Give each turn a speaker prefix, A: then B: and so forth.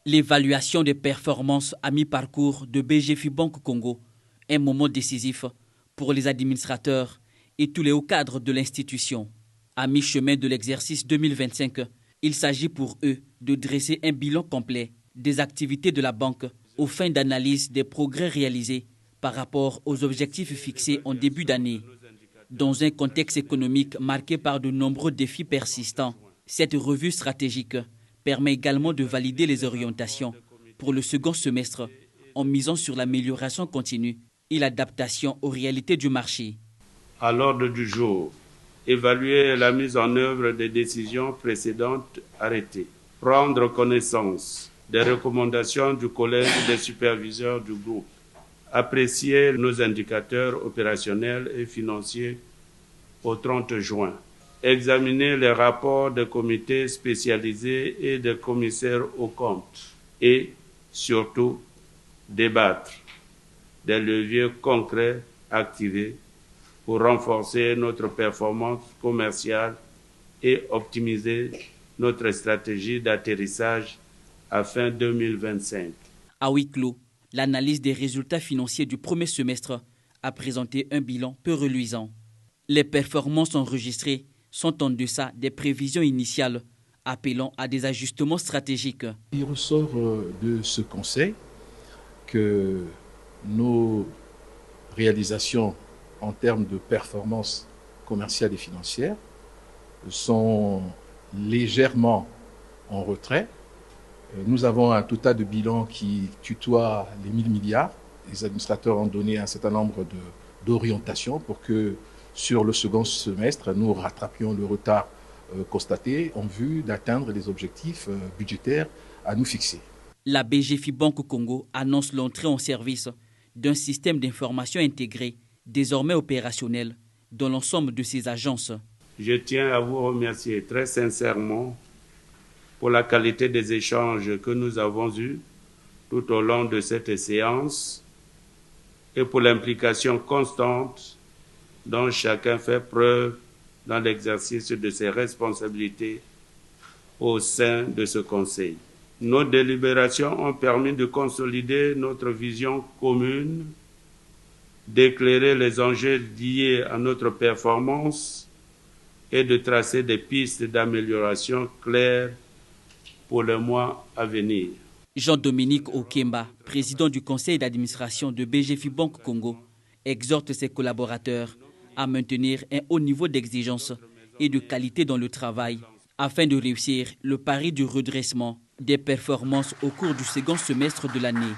A: L'évaluation des performances à mi-parcours de BGFI Banque Congo est un moment décisif pour les administrateurs et tous les hauts cadres de l'institution. À mi-chemin de l'exercice 2025, il s'agit pour eux de dresser un bilan complet des activités de la banque aux fins d'analyse des progrès réalisés par rapport aux objectifs fixés en début d'année. Dans un contexte économique marqué par de nombreux défis persistants, cette revue stratégique permet également de valider les orientations pour le second semestre en misant sur l'amélioration continue et l'adaptation aux réalités du marché.
B: À l'ordre du jour, évaluer la mise en œuvre des décisions précédentes arrêtées, prendre connaissance des recommandations du collège des superviseurs du groupe, apprécier nos indicateurs opérationnels et financiers au 30 juin, examiner les rapports des comités spécialisés et des commissaires aux comptes et, surtout, débattre des leviers concrets activés pour renforcer notre performance commerciale et optimiser notre stratégie d'atterrissage à fin 2025.
A: À huis clos, l'analyse des résultats financiers du premier semestre a présenté un bilan peu reluisant. Les performances enregistrées sont en deçà des prévisions initiales, appelant à des ajustements stratégiques.
C: Il ressort de ce conseil que nos réalisations en termes de performance commerciale et financière sont légèrement en retrait. Nous avons un total de bilan qui tutoie les 1000 milliards. Les administrateurs ont donné un certain nombre d'orientations pour que sur le second semestre, nous rattrapions le retard constaté en vue d'atteindre les objectifs budgétaires à nous fixer.
A: La BGFI Banque Congo annonce l'entrée en service d'un système d'information intégré, désormais opérationnel, dans l'ensemble de ses agences.
B: Je tiens à vous remercier très sincèrement pour la qualité des échanges que nous avons eus tout au long de cette séance et pour l'implication constante dont chacun fait preuve dans l'exercice de ses responsabilités au sein de ce Conseil. Nos délibérations ont permis de consolider notre vision commune, d'éclairer les enjeux liés à notre performance et de tracer des pistes d'amélioration claires pour le mois à venir.
A: Jean-Dominique Okemba, président du conseil d'administration de BGFI Banque Congo, exhorte ses collaborateurs à maintenir un haut niveau d'exigence et de qualité dans le travail afin de réussir le pari du redressement des performances au cours du second semestre de l'année.